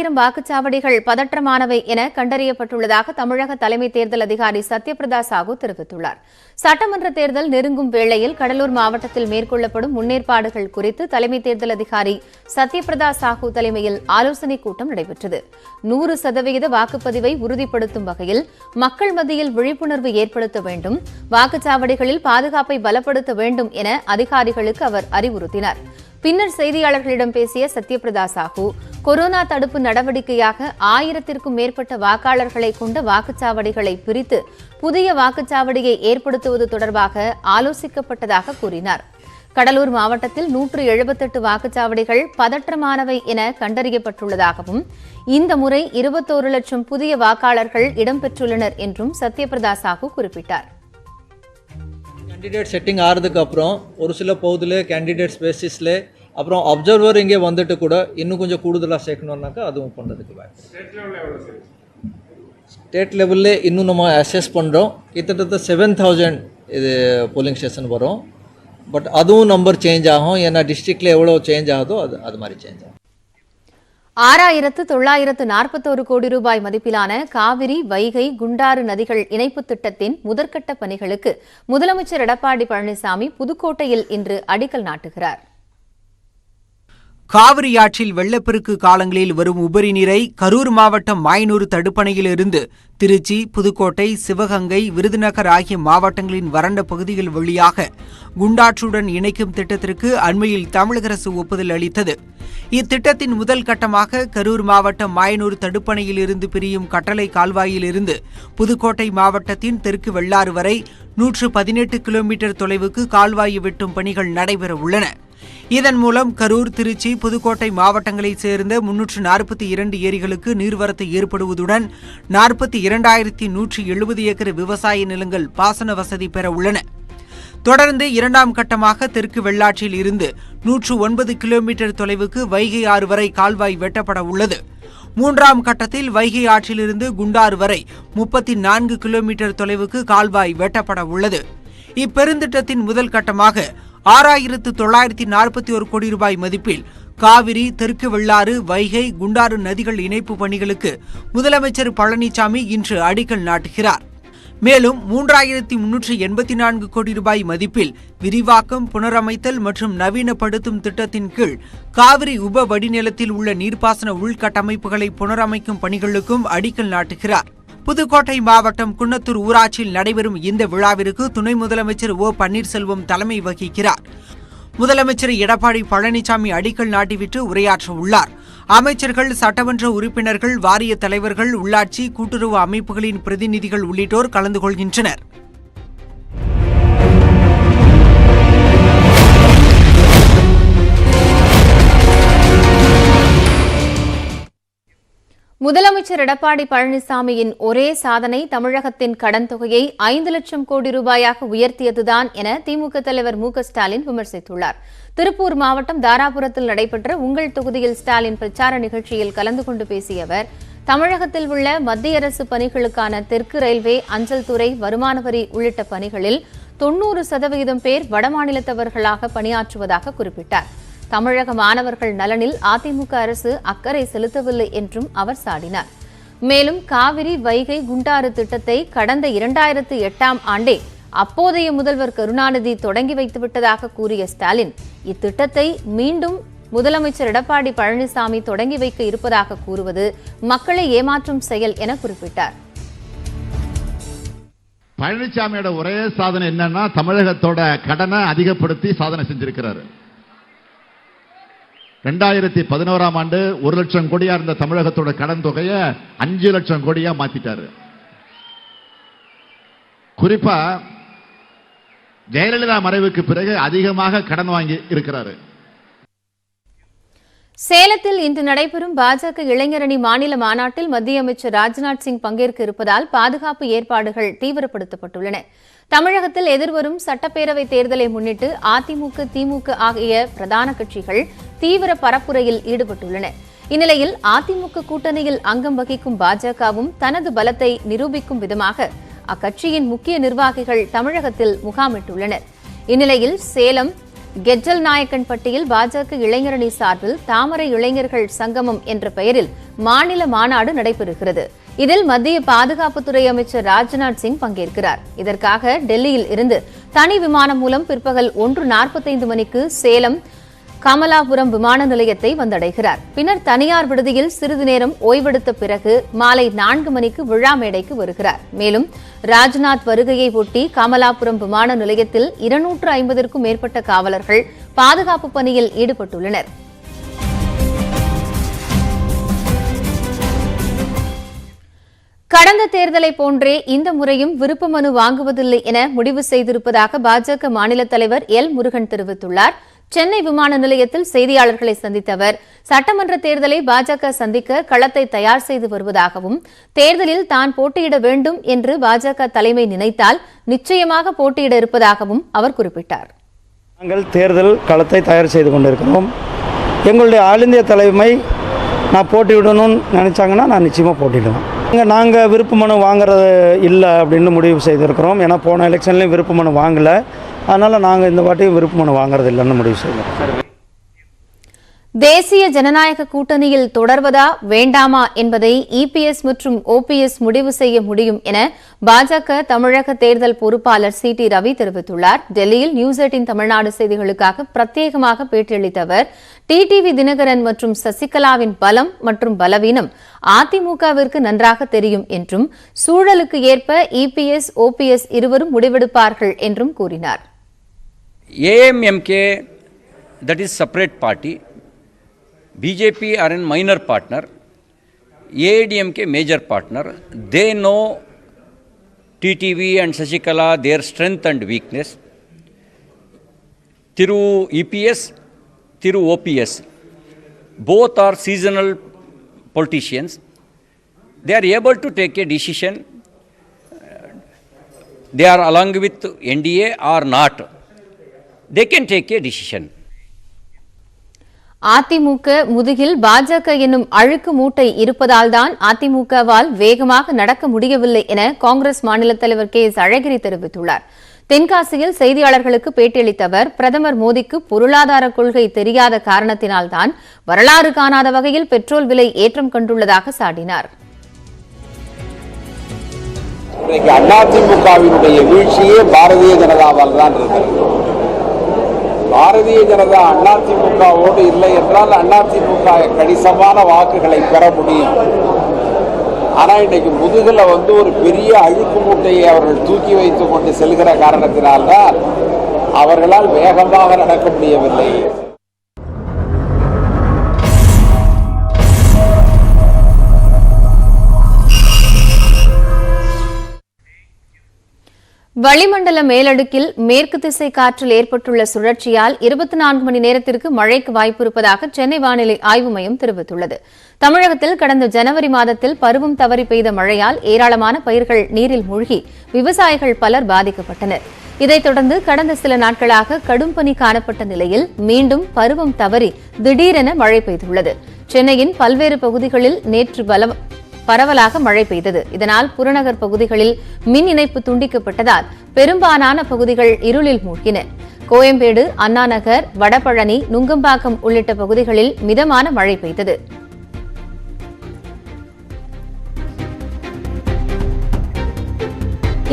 1000 வாக்குச்சாவடிகள் பதற்றமானவை என கண்டறியப்பட்டுள்ளதாக தமிழக தலைமை தேர்தல் அதிகாரி சத்யபிரதா சாஹூ தெரிவித்துள்ளார். சட்டமன்ற தேர்தல் நெருங்கும் வேளையில் கடலூர் மாவட்டத்தில் மேற்கொள்ளப்படும் முன்னேற்பாடுகள் குறித்து தலைமை தேர்தல் அதிகாரி சத்யபிரதா சாஹூ தலைமையில் ஆலோசனைக் கூட்டம் நடைபெற்றது. 100% வாக்குப்பதிவை உறுதிப்படுத்தும் வகையில் மக்கள் மத்தியில் விழிப்புணர்வு ஏற்படுத்த வேண்டும், வாக்குச்சாவடிகளில் பாதுகாப்பை பலப்படுத்த வேண்டும் என அதிகாரிகளுக்கு அவர் அறிவுறுத்தினார். பின்னர் செய்தியாளர்களிடம் பேசிய சத்யபிரதா சாஹூ, கொரோனா தடுப்பு நடவடிக்கையாக 1000க்கும் மேற்பட்ட வாக்காளர்களை கொண்ட வாக்குச்சாவடிகளை பிரித்து புதிய வாக்குச்சாவடியை ஏற்படுத்துவது தொடர்பாக ஆலோசிக்கப்பட்டதாக கூறினார். கடலூர் மாவட்டத்தில் 178 வாக்குச்சாவடிகள் பதற்றமானவை என கண்டறியப்பட்டுள்ளதாகவும் இந்த முறை 21 லட்சம் புதிய வாக்காளர்கள் இடம்பெற்றுள்ளனர் என்றும் சத்யபிரதா சாஹூ குறிப்பிட்டார். கேண்டிடேட் செட்டிங் ஆகிறதுக்கு அப்புறம் ஒரு சில பகுதியில் கேண்டிடேட்ஸ் பேசிஸில் அப்புறம் அப்சர்வர் இங்கே வந்துட்டு கூட இன்னும் கொஞ்சம் கூடுதலாக சேர்க்கணுன்னாக்கா அதுவும் பண்ணுறதுக்கு வாய்ப்பு. ஸ்டேட் லெவலில் இன்னும் நம்ம அசஸ் பண்ணுறோம். கிட்டத்தட்ட 7000 இது போலிங் ஸ்டேஷன் வரும். பட் அதுவும் நம்பர் சேஞ்ச் ஆகும். ஏன்னா டிஸ்ட்ரிக்டில் எவ்வளோ சேஞ்ச் ஆகுதோ அது மாதிரி சேஞ்ச் ஆகும். 6941 கோடி ரூபாய் மதிப்பிலான காவிரி, வைகை, குண்டாறு நதிகள் இணைப்பு திட்டத்தின் முதற்கட்ட பணிகளுக்கு முதலமைச்சர் எடப்பாடி பழனிசாமி புதுக்கோட்டையில் இன்று அடிக்கல் நாட்டுகிறார். காவிரி ஆற்றில் வெள்ளப்பெருக்கு காலங்களில் வரும் உபரி நீரை கரூர் மாவட்டம் மாயனூர் தடுப்பணையிலிருந்து திருச்சி, புதுக்கோட்டை, சிவகங்கை, விருதுநகர் ஆகிய மாவட்டங்களின் வறண்ட பகுதிகள் வழியாக குண்டாற்றுடன் இணைக்கும் திட்டத்திற்கு அண்மையில் தமிழக அரசு ஒப்புதல் அளித்தது. இத்திட்டத்தின் முதல் கட்டமாக கரூர் மாவட்டம் மாயனூர் தடுப்பணையில் இருந்து பிரியும் கட்டளை கால்வாயிலிருந்து புதுக்கோட்டை மாவட்டத்தின் தெற்கு வெள்ளாறு வரை 118 கிலோமீட்டர் தொலைவுக்கு கால்வாய் வெட்டும் பணிகள் நடைபெற உள்ளன. இதன் மூலம் கரூர், திருச்சி, புதுக்கோட்டை மாவட்டங்களைச் சேர்ந்த 342 ஏரிகளுக்கு நீர்வரத்து ஏற்படுவதுடன் 42,170 ஏக்கர் விவசாய நிலங்கள் பாசன வசதி பெற உள்ளன. தொடர்ந்து இரண்டாம் கட்டமாக தெற்கு வெள்ளாற்றில் இருந்து 109 கிலோமீட்டர் தொலைவுக்கு வைகை ஆறு வரை கால்வாய் வெட்டப்பட உள்ளது. மூன்றாம் கட்டத்தில் வைகை ஆற்றிலிருந்து குண்டாறு வரை 34 கிலோமீட்டர் தொலைவுக்கு கால்வாய் வெட்டப்பட உள்ளது. இப்பெருந்திட்டத்தின் முதல் கட்டமாக 6941 கோடி ரூபாய் மதிப்பில் காவிரி, தெற்கு வெள்ளாறு, வைகை, குண்டாறு நதிகள் இணைப்பு பணிகளுக்கு முதலமைச்சர் பழனிசாமி இன்று அடிக்கல் நாட்டுகிறார். மேலும் 3384 கோடி ரூபாய் மதிப்பில் விரிவாக்கம், புனரமைத்தல் மற்றும் நவீனப்படுத்தும் திட்டத்தின் கீழ் காவிரி உப வடிநிலத்தில் உள்ள நீர்ப்பாசன உள்கட்டமைப்புகளை புனரமைக்கும் பணிகளுக்கும் அடிக்கல் நாட்டுகிறார். புதுக்கோட்டை மாவட்டம் குன்னத்தூர் ஊராட்சியில் நடைபெறும் இந்த விழாவிற்கு துணை முதலமைச்சர் ஓ பன்னீர்செல்வம் தலைமை வகிக்கிறார். முதலமைச்சர் எடப்பாடி பழனிசாமி அடிக்கல் நாட்டிவிட்டு உரையாற்ற உள்ளார். அமைச்சர்கள், சட்டமன்ற உறுப்பினர்கள், வாரிய தலைவர்கள், உள்ளாட்சி கூட்டுறவு அமைப்புகளின் பிரதிநிதிகள் உள்ளிட்டோர் கலந்து கொள்கின்றனர். முதலமைச்சர் எடப்பாடி பழனிசாமியின் ஒரே சாதனை தமிழகத்தின் கடன் தொகையை 5 லட்சம் கோடி ரூபாயாக உயர்த்தியதுதான் என திமுக தலைவர் மு.க.ஸ்டாலின் விமர்சித்துள்ளார். திருப்பூர் மாவட்டம் தாராபுரத்தில் நடைபெற்ற உங்கள் தொகுதியில் ஸ்டாலின் பிரச்சார நிகழ்ச்சியில் கலந்து கொண்டு பேசிய அவர், தமிழகத்தில் உள்ள மத்திய அரசு பணிகளுக்கான தெற்கு ரயில்வே, அஞ்சல் துறை, வருமான வரி உள்ளிட்ட பணிகளில் 90% பேர் வடமாநிலத்தவர்களாக பணியாற்றுவதாக குறிப்பிட்டார். தமிழக மாணவர்கள் நலனில் அதிமுக அரசு அக்கறை செலுத்தவில்லை என்றும் அவர் சாடினார். மேலும் காவிரி, வைகை, குண்டாறு திட்டத்தை கடந்த 2008ஆம் ஆண்டே அப்போதைய முதல்வர் கருணாநிதி தொடங்கி வைத்துவிட்டதாக கூறிய ஸ்டாலின், இத்திட்டத்தை மீண்டும் முதலமைச்சர் எடப்பாடி பழனிசாமி தொடங்கி வைக்க இருப்பதாக கூறுவது மக்களை ஏமாற்றும் செயல் என குறிப்பிட்டார். பழனிசாமியோட ஒரே சாதனை என்னன்னா தமிழகத்தோட கடனை அதிகப்படுத்தி சாதனை செஞ்சிருக்கிறாரு. 2011ஆம் ஆண்டு 1 லட்சம் கோடியா இருந்த தமிழகத்தோட கடன் தொகையை 5 லட்சம் கோடியா மாத்திட்டாரு. குறிப்பா ஜெயலலிதா மறைவுக்கு பிறகு அதிகமாக கடன் வாங்கி இருக்கிறாரு. சேலத்தில் இன்று நடைபெறும் பாஜக இளைஞரணி மாநில மாநாட்டில் மத்திய அமைச்சர் ராஜ்நாத் சிங் பங்கேற்க இருப்பதால் பாதுகாப்பு ஏற்பாடுகள் தீவிரப்படுத்தப்பட்டுள்ளன. தமிழகத்தில் எதிர்வரும் சட்டப்பேரவை தேர்தலை முன்னிட்டு அதிமுக, திமுக ஆகிய பிரதான கட்சிகள் தீவிர பரப்புரையில் ஈடுபட்டுள்ளன. இந்நிலையில் அதிமுக கூட்டணியில் அங்கம் வகிக்கும் பாஜகவும் தனது பலத்தை நிரூபிக்கும் விதமாக அக்கட்சியின் முக்கிய நிர்வாகிகள் தமிழகத்தில் முகாமிட்டுள்ளனர். இந்நிலையில் சேலம், கெஜ்ஜல் நாயக்கன்பட்டியில் பாஜக இளைஞரணி சார்பில் தாமரை இளைஞர்கள் சங்கமம் என்ற பெயரில் மாநில மாநாடு நடைபெறுகிறது. இதில் மத்திய பாதுகாப்புத்துறை அமைச்சர் ராஜ்நாத் சிங் பங்கேற்கிறார். இதற்காக டெல்லியில் இருந்து தனி விமானம் மூலம் பிற்பகல் 1:45 மணிக்கு சேலம் கமலாபுரம் விமான நிலையத்தை வந்தடைகிறார். பின்னர் தனியார் விடுதியில் சிறிது நேரம் ஓய்வெடுத்த பிறகு மாலை 4 மணிக்கு விழா மேடைக்கு வருகிறார். மேலும் ராஜ்நாத் வருகையை ஒட்டி கமலாபுரம் விமான நிலையத்தில் 250க்கும் மேற்பட்ட காவலர்கள் பாதுகாப்பு பணியில் ஈடுபட்டுள்ளனர். கடந்த தேர்தலை போன்றே இந்த முறையும் விருப்ப மனு வாங்குவதில்லை என முடிவு செய்திருப்பதாக பாஜக மாநில தலைவர் எல் முருகன் தெரிவித்துள்ளார். சென்னை விமான நிலையத்தில் செய்தியாளர்களை சந்தித்த அவர் சட்டமன்ற தேர்தலை பாஜக சந்திக்க களத்தை தயார் செய்து வருவதாகவும் தேர்தலில் தான் போட்டியிட வேண்டும் என்று பாஜக தலைமை நினைத்தால் நிச்சயமாக போட்டியிட இருப்பதாகவும் அவர் குறிப்பிட்டார். நாங்கள் தேர்தல் களத்தை தயார் செய்து கொண்டிருக்கிறோம். எங்களுடைய ஆல் இந்திய தலைமை நான் போட்டியிடணும்னு நினைச்சாங்கன்னா நான் நிச்சயமாக போட்டியிடுவேன். நாங்கள் விருப்ப மனு வாங்குறது இல்லை அப்படின்னு முடிவு செய்திருக்கிறோம். ஏன்னா போன எலெக்ஷன்லேயும் விருப்ப மனு வாங்கலை. அதனால் நாங்கள் இந்த வாட்டியும் விருப்ப மனு வாங்குறது இல்லைன்னு முடிவு செய்தோம். தேசிய ஜனநாயக கூட்டணியில் தொடர்வதா வேண்டாமா என்பதை இபிஎஸ் மற்றும் ஓபிஎஸ் முடிவு செய்ய முடியும் என பாஜக தமிழக தேர்தல் பொறுப்பாளர் சி.டி. ரவி தெரிவித்துள்ளார். டெல்லியில் நியூஸ் 18 தமிழ்நாடு செய்திகளுக்காக பிரத்யேகமாக பேட்டியளித்த அவர் டிடிவி தினகரன் மற்றும் சசிகலாவின் பலம் மற்றும் பலவீனம் அதிமுகவிற்கு நன்றாக தெரியும் என்றும் சூழலுக்கு ஏற்ப இபிஎஸ் ஓபிஎஸ் இருவரும் முடிவெடுப்பார்கள் என்றும் கூறினார். AMMK, that is separate party. BJP are a minor partner, AIDMK major partner. They know TTV and Sasikala, their strength and weakness. Thiru EPS, Thiru OPS, both are seasonal politicians. They are able to take a decision. They are along with NDA or not. They can take a decision. AIADMK முதுகில் பாஜக என்னும் அழுக்கு மூட்டை இருப்பதால்தான் அதிமுகவால் வேகமாக நடக்க முடியவில்லை என காங்கிரஸ் மாநில தலைவர் கே. எஸ். அழகிரி தெரிவித்துள்ளார். தென்காசியில் செய்தியாளர்களுக்கு பேட்டியளித்த அவர் பிரதமர் மோடிக்கு பொருளாதார கொள்கை தெரியாத காரணத்தினால்தான் வரலாறு காணாத வகையில் பெட்ரோல் விலை ஏற்றம் கண்டுள்ளதாக சாடினார். அதிமுகவினுடைய வீழ்ச்சியே பாரதிய ஜனதாவால் தான் இருக்கிறது. பாரதிய ஜனதா அதிமுகவோடு இல்லை என்றால் அதிமுக கணிசமான வாக்குகளை பெற முடியும். ஆனால் இன்னைக்கு முதுகில் ஒரு பெரிய அழுக்கு மூட்டையை அவர்கள் தூக்கி வைத்துக் கொண்டு செல்கிற காரணத்தினால்தான் அவர்களால் வேகமாக நடக்க முடியவில்லை. வளிமண்டல மேலடுக்கில் மேற்கு திசை காற்றில் ஏற்பட்டுள்ள சுழற்சியால் 24 மணி நேரத்திற்கு மழைக்கு வாய்ப்பு இருப்பதாக சென்னை வானிலை ஆய்வு மையம் தெரிவித்துள்ளது. தமிழகத்தில் கடந்த ஜனவரி மாதத்தில் பருவம் தவறி பெய்த மழையால் ஏராளமான பயிர்கள் நீரில் மூழ்கி விவசாயிகள் பலர் பாதிக்கப்பட்டனர். இதைத் தொடர்ந்து கடந்த சில நாட்களாக கடும் பனி காணப்பட்ட நிலையில் மீண்டும் பருவம் தவறி திடீரென மழை பெய்துள்ளது. சென்னையின் பல்வேறு பகுதிகளில் நேற்று பரவலாக மழை பெய்தது. இதனால் புறநகர் பகுதிகளில் மின் இணைப்பு துண்டிக்கப்பட்டதால் பெரும்பாலான பகுதிகள் இருளில் மூழ்கின. கோயம்பேடு, அண்ணாநகர், வடபழனி, நுங்கம்பாக்கம் உள்ளிட்ட பகுதிகளில் மிதமான மழை பெய்தது.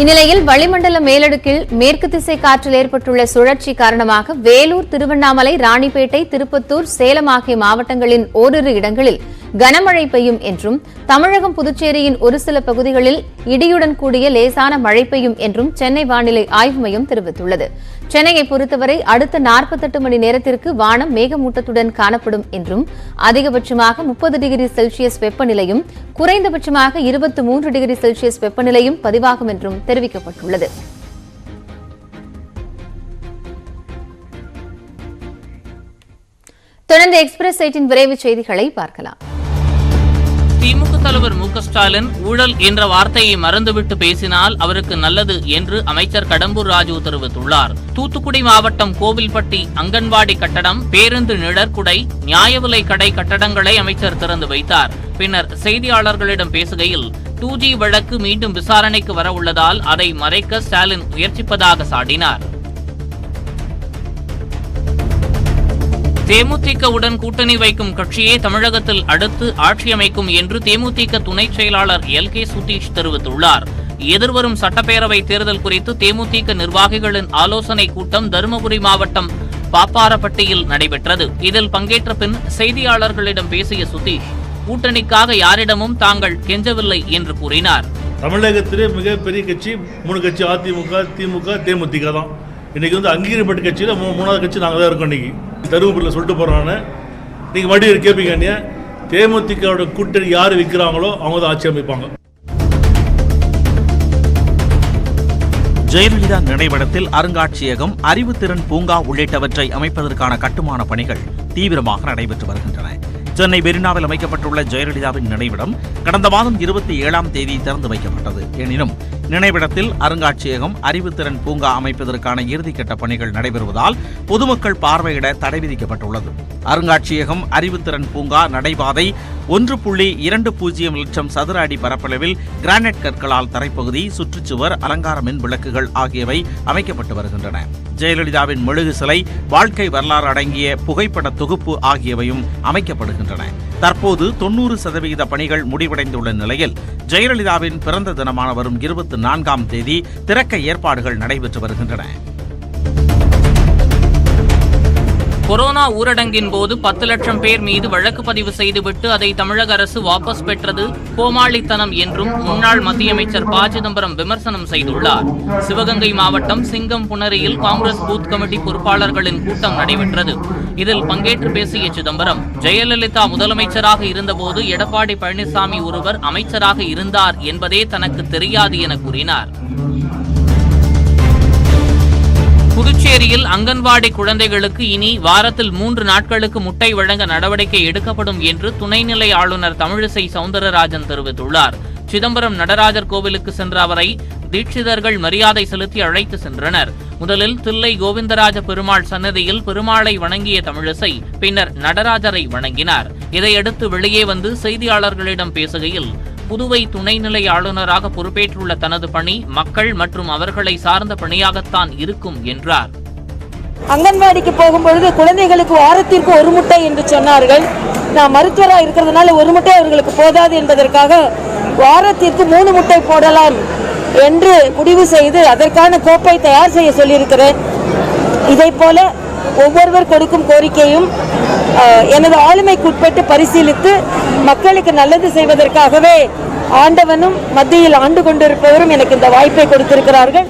இந்நிலையில் வளிமண்டல மேலடுக்கில் மேற்கு திசை காற்றில் ஏற்பட்டுள்ள சுழற்சி காரணமாக வேலூர், திருவண்ணாமலை, ராணிப்பேட்டை, திருப்பத்தூர், சேலம் ஆகிய மாவட்டங்களின் ஓரிரு இடங்களில் கனமழை பெய்யும் என்றும் தமிழகம், புதுச்சேரியின் ஒரு சில பகுதிகளில் இடியுடன் கூடிய லேசான மழை பெய்யும் என்றும் சென்னை வானிலை ஆய்வு மையம் தெரிவித்துள்ளது. சென்னையை பொறுத்தவரை அடுத்த 48 மணி நேரத்திற்கு வானம் மேகமூட்டத்துடன் காணப்படும் என்றும் அதிகபட்சமாக 30 டிகிரி செல்சியஸ் வெப்பநிலையும் குறைந்தபட்சமாக 23 டிகிரி செல்சியஸ் வெப்பநிலையும் பதிவாகும் என்றும் தெரிவிக்கப்பட்டுள்ளது. தொடர்ந்து எக்ஸ்பிரஸ் 8 விரைவு செய்திகளை பார்க்கலாம். திமுக தலைவர் மு.க. ஸ்டாலின் ஊழல் என்ற வார்த்தையை மறந்துவிட்டு பேசினால் அவருக்கு நல்லது என்று அமைச்சர் கடம்பூர் ராஜு தெரிவித்துள்ளார். தூத்துக்குடி மாவட்டம் கோவில்பட்டி அங்கன்வாடி கட்டடம், பேருந்து நிழற்குடை, நியாய விலை கடை கட்டடங்களை அமைச்சர் திறந்து வைத்தார். பின்னர் செய்தியாளர்களிடம் பேசுகையில் 2G வழக்கு மீண்டும் விசாரணைக்கு வர உள்ளதால் அதை மறைக்க ஸ்டாலின் முயற்சிப்பதாக சாடினார். தேமுதிகவுடன் கூட்டணி வைக்கும் கட்சியே தமிழகத்தில் அடுத்து ஆட்சி அமைக்கும் என்று தேமுதிக துணை செயலாளர் LK சுதீஷ் தெரிவித்துள்ளார். எதிர்வரும் சட்டப்பேரவை தேர்தல் குறித்து தேமுதிக நிர்வாகிகளின் ஆலோசனை கூட்டம் தருமபுரி மாவட்டம் பாப்பாரப்பட்டியில் நடைபெற்றது. இதில் பங்கேற்ற பின் செய்தியாளர்களிடம் பேசிய சுதீஷ், கூட்டணிக்காக யாரிடமும் தாங்கள் கெஞ்சவில்லை என்று கூறினார். தமிழகத்திலே மிகப்பெரிய கட்சி 3 கட்சி, அதிமுக, திமுக, தேமுதிக தான். இன்னைக்கு அங்கீகரிக்கப்பட்ட கட்சியில் 3வது கட்சி நாங்கள் தான் இருக்கோம். இன்னைக்கு தருமபுரியில் சொல்லிட்டு போகிறோன்னு நீங்கள் மறுபடியும் கேட்பீங்க, தேமுதிகவோட கூட்டணி யார் விற்கிறாங்களோ அவங்க தான் ஆட்சி அமைப்பாங்க. ஜெயலலிதா நினைவிடத்தில் அருங்காட்சியகம், அறிவுத்திறன் பூங்கா உள்ளிட்டவற்றை அமைப்பதற்கான கட்டுமான பணிகள் தீவிரமாக நடைபெற்று வருகின்றன. சென்னை மெரினாவில் அமைக்கப்பட்டுள்ள ஜெயலலிதாவின் நினைவிடம் கடந்த மாதம் 27ஆம் தேதி திறந்து வைக்கப்பட்டது. எனினும் நினைவிடத்தில் அருங்காட்சியகம், அறிவுத்திறன் பூங்கா அமைப்பதற்கான இறுதிக்கட்ட பணிகள் நடைபெறுவதால் பொதுமக்கள் பார்வையிட தடை விதிக்கப்பட்டுள்ளது. அருங்காட்சியகம், அறிவுத்திறன் பூங்கா நடைபாதை 1.20 லட்சம் சதுர அடி பரப்பளவில் கிரானைட் கற்களால் தரைப்பகுதி, சுற்றுச்சுவர், அலங்கார மின் விளக்குகள் ஆகியவை அமைக்கப்பட்டு வருகின்றன. ஜெயலலிதாவின் மெழுகு சிலை, வாழ்க்கை வரலாறு அடங்கிய புகைப்பட தொகுப்பு ஆகியவையும் அமைக்கப்படுகின்றன. தற்போது 90% பணிகள் முடிவடைந்துள்ள நிலையில் ஜெயலலிதாவின் பிறந்த தினமான வரும் 24ஆம் தேதி திறக்க ஏற்பாடுகள் நடைபெற்று வருகின்றன. கொரோனா ஊரடங்கின் போது 10 லட்சம் பேர் மீது வழக்கு பதிவு செய்துவிட்டு அதை தமிழக அரசு வாபஸ் பெற்றது கோமாளித்தனம் என்றும் முன்னாள் மத்திய அமைச்சர் ப. சிதம்பரம் விமர்சனம் செய்துள்ளார். சிவகங்கை மாவட்டம் சிங்கம்புணரியில் காங்கிரஸ் பூத் கமிட்டி பொறுப்பாளர்களின் கூட்டம் நடைபெற்றது. இதில் பங்கேற்று பேசிய சிதம்பரம், ஜெயலலிதா முதலமைச்சராக இருந்தபோது எடப்பாடி பழனிசாமி ஒருவர் அமைச்சராக இருந்தார் என்பதே தனக்கு தெரியாது என கூறினார். புதுச்சேரியில் அங்கன்வாடி குழந்தைகளுக்கு இனி வாரத்தில் 3 நாட்களுக்கு முட்டை வழங்க நடவடிக்கை எடுக்கப்படும் என்று துணைநிலை ஆளுநர் தமிழிசை சவுந்தரராஜன் தெரிவித்துள்ளார். சிதம்பரம் நடராஜர் கோவிலுக்கு சென்ற அவரை தீட்சிதர்கள் மரியாதை செலுத்தி அழைத்து சென்றனர். முதலில் தில்லை கோவிந்தராஜ பெருமாள் சன்னதியில் பெருமாளை வணங்கிய தமிழிசை பின்னர் நடராஜரை வணங்கினார். இதையடுத்து வெளியே வந்து செய்தியாளர்களிடம் பேசுகையில், புதுவை துணைநிலை ஆளுநராக பொறுப்பேற்றுள்ள தனது பணி மக்கள் மற்றும் அவர்களை சார்ந்த பணியாகத்தான் இருக்கும் என்றார். அங்கன்வாடிக்கு போகும்பொழுது குழந்தைகளுக்கு வாரத்திற்கு 1 முட்டை என்று சொன்னார்கள். நான் மருத்துவராக இருக்கிறதுனால 1 முட்டை அவர்களுக்கு போதாது என்பதற்காக வாரத்திற்கு 3 முட்டை போடலாம் என்று முடிவு செய்து அதற்கான கோப்பை தயார் செய்ய சொல்லியிருக்கிறேன். இதை போல ஒவ்வொருவர் கொடுக்கும் கோரிக்கையும் எனது ஆளுமைக்குட்பட்டு பரிசீலித்து மக்களுக்கு நல்லது செய்வதற்காகவே ஆண்டவனும் மத்தியில் ஆண்டு கொண்டிருப்பவரும் எனக்கு இந்த வாய்ப்பை கொடுத்திருக்கிறார்கள்.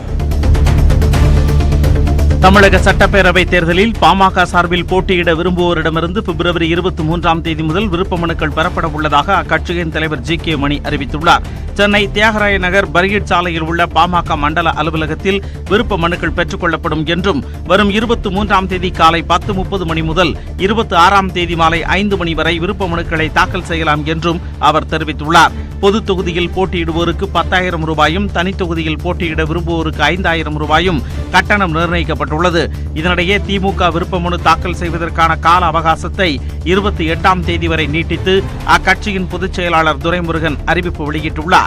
தமிழக சட்டப்பேரவை தேர்தலில் பாமக சார்பில் போட்டியிட விரும்புவோரிடமிருந்து பிப்ரவரி 23ஆம் தேதி முதல் விருப்ப மனுக்கள் பெறப்பட உள்ளதாக அக்கட்சியின் தலைவர் G.K. மணி அறிவித்துள்ளார். சென்னை தியாகராய நகர் பரியட் சாலையில் உள்ள பாமக மண்டல அலுவலகத்தில் விருப்ப மனுக்கள் பெற்றுக் கொள்ளப்படும் என்றும் வரும் 23ஆம் தேதி காலை 10:30 மணி முதல் 26ஆம் தேதி மாலை 5 மணி வரை விருப்ப மனுக்களை தாக்கல் செய்யலாம் என்றும் அவர் தெரிவித்துள்ளார். பொது தொகுதியில் போட்டியிடுவோருக்கு 10,000 ரூபாயும், தனி தொகுதியில் போட்டியிட விரும்புவோருக்கு 5,000 ரூபாயும் கட்டணம் நிர்ணயிக்கப்பட்டுள்ளது. இதனிடையே திமுக விருப்ப மனு தாக்கல் செய்வதற்கான கால அவகாசத்தை 28ஆம் தேதி வரை நீட்டித்து அக்கட்சியின் பொதுச் செயலாளர் துரைமுருகன் அறிவிப்பு வெளியிட்டுள்ளார்.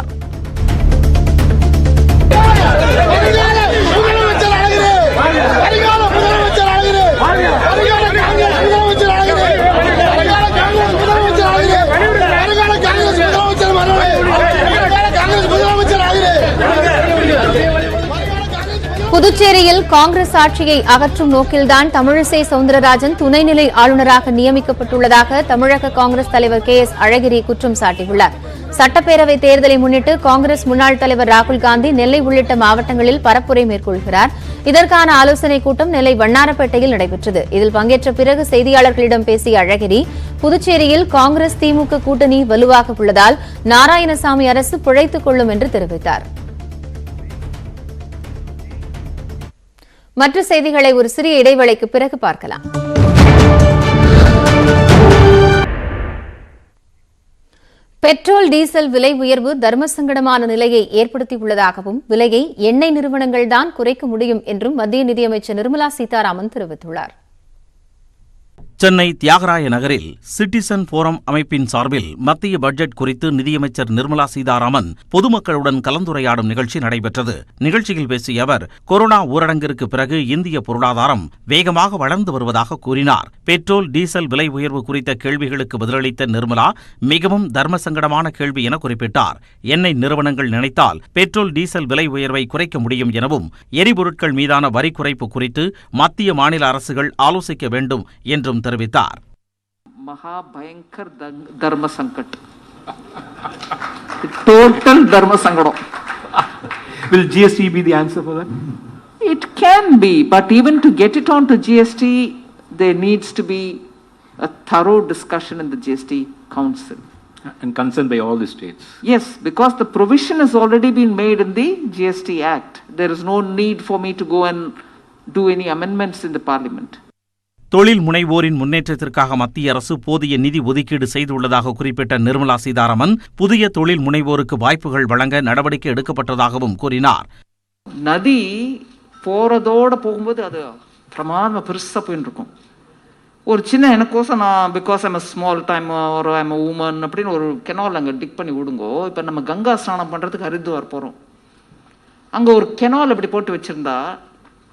புதுச்சேரியில் காங்கிரஸ் ஆட்சியை அகற்றும் நோக்கில்தான் தமிழிசை சவுந்தரராஜன் துணைநிலை ஆளுநராக நியமிக்கப்பட்டுள்ளதாக தமிழக காங்கிரஸ் தலைவர் KS அழகிரி குற்றம் சாட்டியுள்ளார். சட்டப்பேரவை தேர்தலை முன்னிட்டு காங்கிரஸ் முன்னாள் தலைவர் ராகுல் காந்தி நெல்லை உள்ளிட்ட மாவட்டங்களில் பரப்புரை மேற்கொள்கிறார். இதற்கான ஆலோசனைக் கூட்டம் நெல்லை வண்ணாரப்பேட்டையில் நடைபெற்றது. இதில் பங்கேற்ற பிறகு செய்தியாளர்களிடம் பேசிய அழகிரி, புதுச்சேரியில் காங்கிரஸ் திமுக கூட்டணி வலுவாக உள்ளதால் நாராயணசாமி அரசு பிழைத்துக் கொள்ளும் என்று தெரிவித்தார். மற்ற செய்திகளை ஒரு சிறிய இடைவேளைக்கு பிறகு பார்க்கலாம். பெட்ரோல் டீசல் விலை உயர்வு தர்மசங்கடமான நிலையை ஏற்படுத்தியுள்ளதாகவும் விலையை எண்ணெய் நிறுவனங்கள்தான் குறைக்க முடியும் என்றும் மத்திய நிதியமைச்சர் நிர்மலா சீதாராமன் தெரிவித்துள்ளார். சென்னை தியாகராய நகரில் சிட்டிசன் போரம் அமைப்பின் சார்பில் மத்திய பட்ஜெட் குறித்து நிதியமைச்சர் நிர்மலா சீதாராமன் பொதுமக்களுடன் கலந்துரையாடும் நிகழ்ச்சி நடைபெற்றது. நிகழ்ச்சியில் பேசிய அவர், கொரோனா ஊரடங்கிற்கு பிறகு இந்திய பொருளாதாரம் வேகமாக வளர்ந்து வருவதாக கூறினார். பெட்ரோல், டீசல் விலை உயர்வு குறித்த கேள்விகளுக்கு பதிலளித்த நிர்மலா, மிகவும் தர்ம சங்கடமான கேள்வி என குறிப்பிட்டார். எண்ணெய் நிறுவனங்கள் நினைத்தால் பெட்ரோல், டீசல் விலை உயர்வை குறைக்க முடியும் எனவும், எரிபொருட்கள் மீதான வரி குறைப்பு குறித்து மத்திய மாநில அரசுகள் ஆலோசிக்க வேண்டும் என்றும் தெரிவித்தார். மகா பயங்கர தர்ம சங்கட், டோட்டல் தர்ம சங்கடம். Will GST be the answer for that? It can be, but even to get it on to GST, there needs to be a thorough discussion in the GST Council. And consent by all the states. Yes, because the provision has already been made in the GST Act. There is no need for me to go and do any amendments in the Parliament. தொழில் முனைவோரின் முன்னேற்றத்திற்காக மத்திய அரசு போதிய நிதி ஒதுக்கீடு செய்துள்ளதாக குறிப்பிட்ட நிர்மலா சீதாராமன், புதிய தொழில் முனைவோருக்கு வாய்ப்புகள் வழங்க நடவடிக்கை எடுக்கப்பட்டதாகவும் கூறினார். நதி போறதோட போகும்போது அது பிரமாதமாக பெருசாக போயின்னு இருக்கும். ஒரு சின்ன எனக்கோசம் நான் பிகாஸ் ஐம் ஸ்மால் டைம் ஒரு ஐம் உமன் அப்படின்னு ஒரு கெனால் அங்கே டிக் பண்ணி விடுங்கோ. இப்போ நம்ம கங்கா ஸ்நானம் பண்ணுறதுக்கு ஹரித்வார் போகிறோம். அங்கே ஒரு கெனால் அப்படி போட்டு வச்சுருந்தா,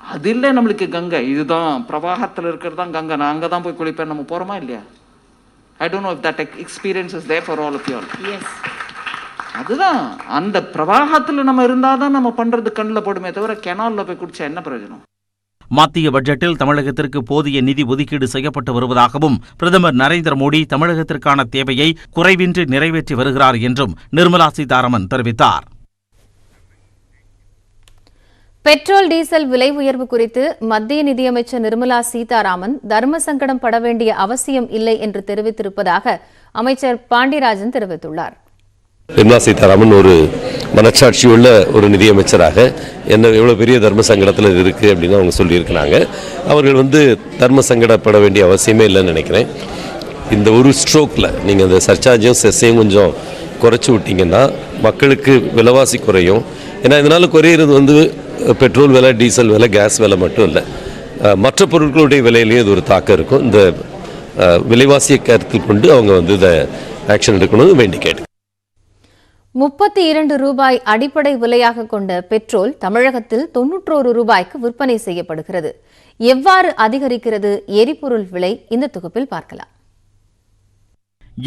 அது இல்லை நம்மளுக்கு கங்கை, இதுதான் பிரவாகத்தில் இருக்கிறது தான் கங்கை, நான் அங்கே தான் போய் குளிப்பேன், நம்ம போகிறோமா இல்லையா? I don't know if that experience is there for all of you all. Yes, அதுதான் அந்த பிரவாகத்தில் நம்ம இருந்தால் தான் நம்ம பண்ணுறது கண்ணில் போடுமே தவிர கெனாலில் போய் குடிச்சா என்ன பிரயோஜனம்? மத்திய பட்ஜெட்டில் தமிழகத்திற்கு போதிய நிதி ஒதுக்கீடு செய்யப்பட்டு வருவதாகவும், பிரதமர் நரேந்திர மோடி தமிழகத்திற்கான தேவையை குறைவின்றி நிறைவேற்றி வருகிறார் என்றும் நிர்மலா சீதாராமன் தெரிவித்தார். பெட்ரோல், டீசல் விலை உயர்வு குறித்து மத்திய நிதியமைச்சர் நிர்மலா சீதாராமன் தர்ம சங்கடம் பட வேண்டிய அவசியம் இல்லை என்று தெரிவித்திருப்பதாக அமைச்சர் பாண்டியராஜன் தெரிவித்துள்ளார். நிர்மலா சீதாராமன் ஒரு மனச்சாட்சி உள்ள ஒரு நிதியமைச்சராக என்ன எவ்வளவு பெரிய தர்ம சங்கடத்தில் இருக்கு அப்படின்னு அவங்க சொல்லியிருக்கிறாங்க. அவர்கள் தர்ம சங்கடப்பட வேண்டிய அவசியமே இல்லைன்னு நினைக்கிறேன். இந்த ஒரு ஸ்ட்ரோக்கில் நீங்கள் அந்த சர்ச்சார்ஜையும் செஸ்ஸையும் கொஞ்சம் குறைச்சி விட்டீங்கன்னா மக்களுக்கு விலைவாசி குறையும். ஏன்னா இதனால் குறையிறது பெட்ரோல் விலை, டீசல் விலை, கேஸ் விலை மட்டும் இல்லை, மற்ற பொருட்களுடைய விலையிலையும் இது ஒரு தாக்கம் இருக்கும். இந்த விலைவாசியை கருத்தில் கொண்டு அவங்க இதை ஆக்ஷன் எடுக்கணும் வேண்டி கேட்டு. 32 ரூபாய் அடிப்படை விலையாக கொண்ட பெட்ரோல் தமிழகத்தில் 91 ரூபாய்க்கு விற்பனை செய்யப்படுகிறது. எவ்வாறு அதிகரிக்கிறது எரிபொருள் விலை? இந்த தொகுப்பில் பார்க்கலாம்.